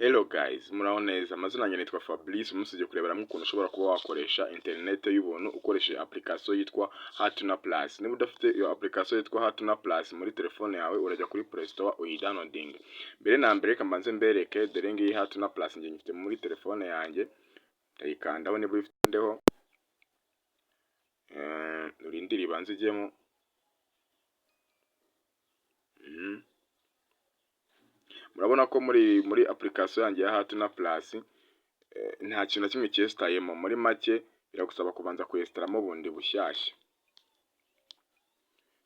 Hello guys, muraho neza. Amazina yanjye nitwa Fabrice. Umusije kureberamo ukuntu ushobora kuba wakoresha internet y'ubuntu ukoresheje application yitwa Hatuna Plus. Niba udafite iyo application yitwa Hatuna Plus muri telefone yawe, urajya kuri Play Store uyidownloading. Mbere na mbere kambanze mbereke dore ngiyi Hatuna Plus njye ngifite muri telefone yanjye. Ndayikandaho niba uyifiteho. Urindira ibanze ijyemo. Murabona ko muri application yanjye ya Hatuna Plus nta kintu na kimwe cyesitayemo. Muri make biragusaba kubanza kuyesitaramo bundi bushyashya.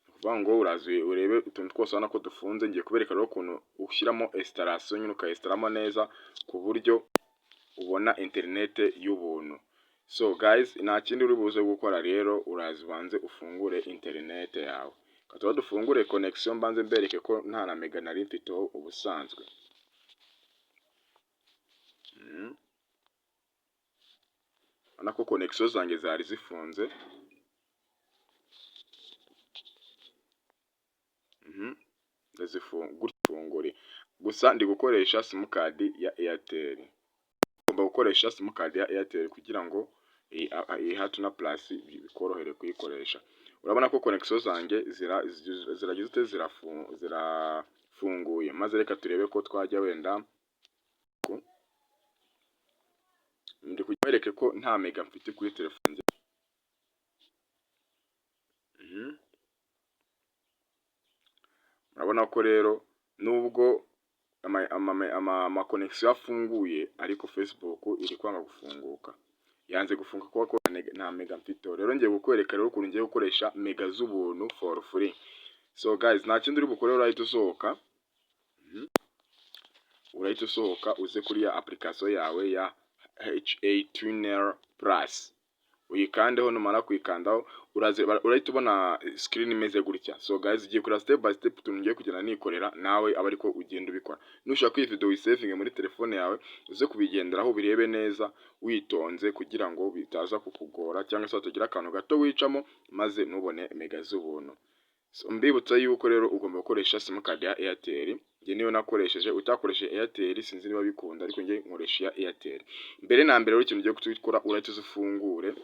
Kuvuga ngo urazi urebe utuntu twose ubona ko dufunze. Ngiye kubereka rero ukuntu ushyiramo installation nyine ukayesitaramo neza ku buryo ubona internet y'ubuntu. So guys, nta kindi uri buze gukora rero, urazi banze ufungure internet yawe. Kataba dufungure connection mbanze mbereke ko nta na mega nari mfiteho ubusanzwe. Anako connection zanjye zari zifunze. Ndazifungure. Gusa ndi gukoresha simukadi ya Airtel. Ngomba gukoresha simukadi ya Airtel kugira ngo iyi Hatuna Plus bikorohere kuyikoresha. Urabona ko connection zanjye ziragize zirafunguye. Maze reka turebe ko twajya wenda ndi kubereke ko nta mega mfite kuri telefone. Urabona ko rero nubwo ama connection afunguye ariko Facebook iri kwanga gufunguka. Yanze gufunga kuko nta mega mfite. Rero ngiye gukwereka rero ukuntu ngiye gukoresha mega z'ubuntu for free. So guys, nta kindi uri bukore, urahita usohoka. Urahita usohoka uze kuri ya application yawe ya Hatuna Plus. Uyikandeho, numara kuyikandaho urahita ubona screen imeze gutya. So guys, ugiye kuri step by step tungiye kugenda nikorera, nawe aba ariko ugenda ubikora. Nushaka iyi video uyisavinge muri telefone yawe, uze kubigenderaho birebe neza witonze kugira ngo bitaza kukugora cyangwa se tugira akantu gato wicamo maze nubone mega z'ubuntu. So mbibutsa yuko rero ugomba gukoresha simukadi ya Airtel. Nge niyo nakoresheje. Utakoresheje Airtel sinzi niba bikunda, ariko nge nkoresha ya Airtel. Mbere na mbere rero ikintu ugiye gukora, urahita uzifungure.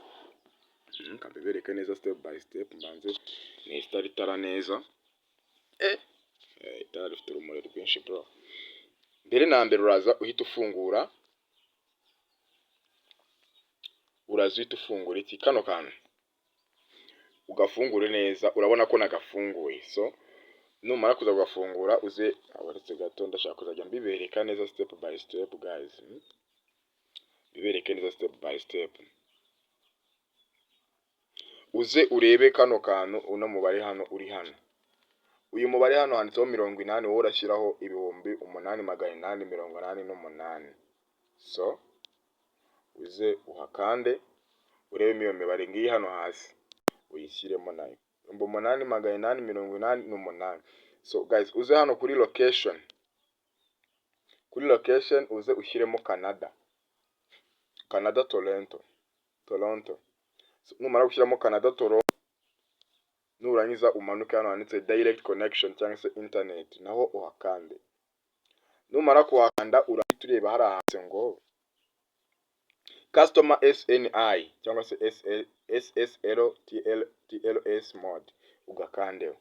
Kambereke neza step by step. Mbanze ni start itara neza. Itara rifite urumuri rwinshi bro. Mbere na mbere uraza uhita ufungura. Uraza uhita ufungura iki kano kantu. Ugafungure neza. Urabona ko nagafunguye. So numara kuza gufungura uze abaretse gato, ndashaka kuzajya mbibereka neza step by step guys. Bibereke neza step by step. Uze urebe kano kantu, uno mubare hano uri hano. Uyu mubare hano handitseho 80, wowe urashyiraho 8888. So uze uhakande urebe iyo mibare ngiyi hano hasi uyishyiremo nayo 8888. So guys, uze hano kuri location. Kuri location uze ushyiremo Canada Toronto. So numara gushyiramo Canada Toronto, nurangiza umanuke hano handitse direct connection cyangwa se internet, naho uhakande. Numara kuhakanda urahita ureba hari ahantu ngo customer SNI cyangwa se SSL/TLS mode, ugakandeho.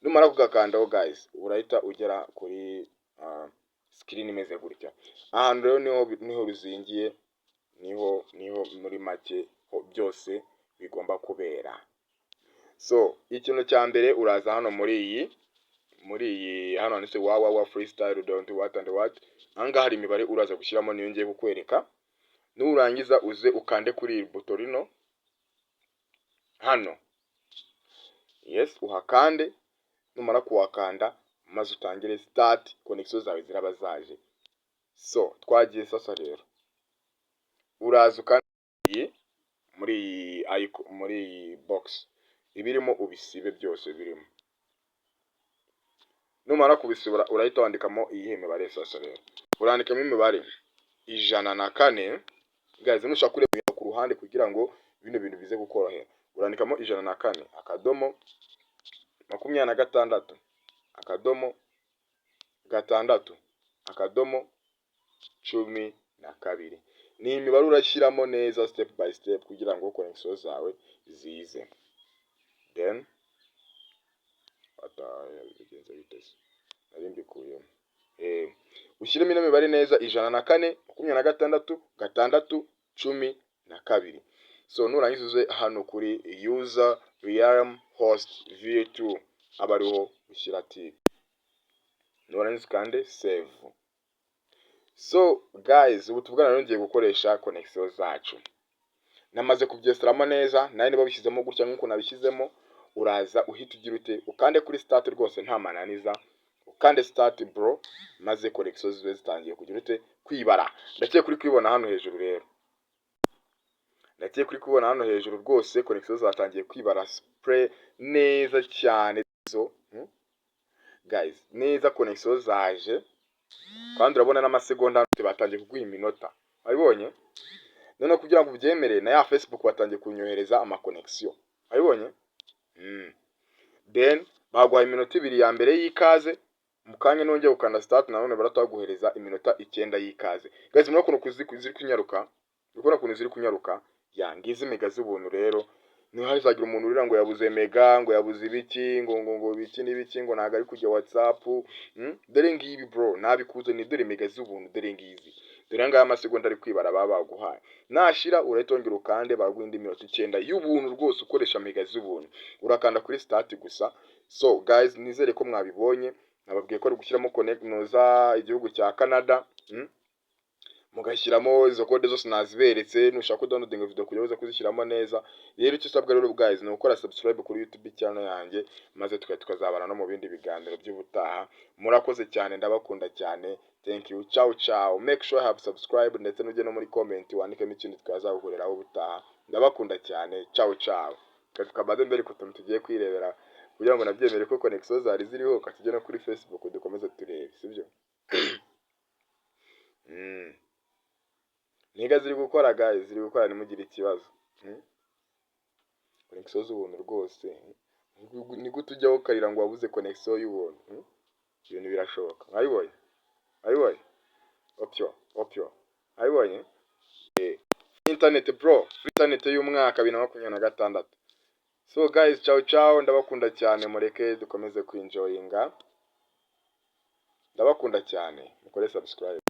Numara kugakandaho guys, urahita ugera kuri screen imeze gutya. Ahantu rero niho ruzingiye, niho muri make byose bigomba kubera. So ikintu cya mbere uraza hano muri iyi hano handitse wa freestyle don't what and what. Anga hari imibare uraza gushyiramo, niyo ngiye kukwereka. Nurangiza uze ukande kuri buto rino hano. Yes, uhakande. Numara kuwakanda maze utangire start, connection zawe ziraba zaje. So twagiye sasa rero. Uraza ukande muri box ibirimo ubisibe byose birimo. Numara kubisibura urahita wandikamo iyi mibare sasa rero. Urandikamo imibare 104. Guys, nushaka kureba ku ruhande kugira ngo bino bintu bize gukorohera. Urandikamo 104 akadomo 26 akadomo 6 akadomo 12. Ni imibare urashyiramo neza step by step kugira ngo connection zawe zize. Then bigenze bitese nari mbikuyemo. Ushyiremo ino mibare neza 104 26 6 12. So nurangiza uze hano kuri user realm host v2 abariho ushyira tick. Nurangiza kandi save. So guys, ubu tuvugana rero ngiye gukoresha connection zacu. Namaze kubyestaramo neza, naye niba bishyizemo gutya nk'uko nabishyizemo, uraza uhita ugira ute ukande kuri start rwose nta mananiza. Ukande start bro, maze connection zibe zitangiye kugira ute kwibara. Ndakiye kuri kwibona hano hejuru rero. Ndakiye kuri kubona hano hejuru rwose connection zatangiye kwibara spray neza cyane zo. Guys, neza connection zaje. Kandi urabona n'amasegonda batangiye kuguha iminota. Wabibonye? None kugira ngo ubyemere na ya Facebook batangiye kunyohereza ama connection. Wabibonye? Then baguha iminota 2 ya mbere y'ikaze, mukanye nongeye ukanda start na none barataguhereza iminota 9 y'ikaze. Guys, murako kuntu ziri kunyaruka. Urabona kuntu ziri kunyaruka. Yangize mega z'ubuntu rero. Ni hazagira umuntu urira ngo yabuze mega, ngo yabuze ibiki, ngo biki n'ibiki, ngo naga ari kujya WhatsApp. Dore ngibi bro, nabikuze ni dore mega z'ubuntu, dore ngizi. Dore ngaya amasegonda ari kwibara baguhaye. Nashira urahitongera ukande baguhinda iminota 9 y'ubuntu rwose ukoresha mega z'ubuntu. Urakanda kuri start gusa. So guys, nizere ko mwabibonye. Nababwiye ko ari gushyiramo connect noza igihugu cya Canada. Mugashyiramo izo code zose naziberetse, nushaka downloading video kugira uze kuzishyiramo neza. Rero icyo usabwa rero guys ni ukora subscribe kuri YouTube channel yanjye, maze tukazabana no mu bindi biganiro by'ubutaha. Murakoze cyane, ndabakunda cyane. Thank you. Ciao ciao. Make sure you have subscribe ndetse nujye no muri comment wandike n'ikindi twazagukoreraho ubutaha. Ndabakunda cyane. Ciao ciao. Tukabade mbere ko tugiye kwirebera kugira ngo nabyemere ko connection zari ziriho katujye no kuri Facebook dukomeze turebe, sibyo? Niga ziri gukora guys, ziri gukora nimugire ikibazo. Connection z'ubuntu rwose. Ni gute ujyaho ukarira ngo wabuze connection y'ubuntu? Ibintu birashoboka. Ayibonye? Ayibonye? Opyo. Ayibonye? Internet bro, free internet y'umwaka 2026. So guys, ciao ciao, ndabakunda cyane, mureke dukomeze kwinjoyinga. Ndabakunda cyane, mukore subscribe.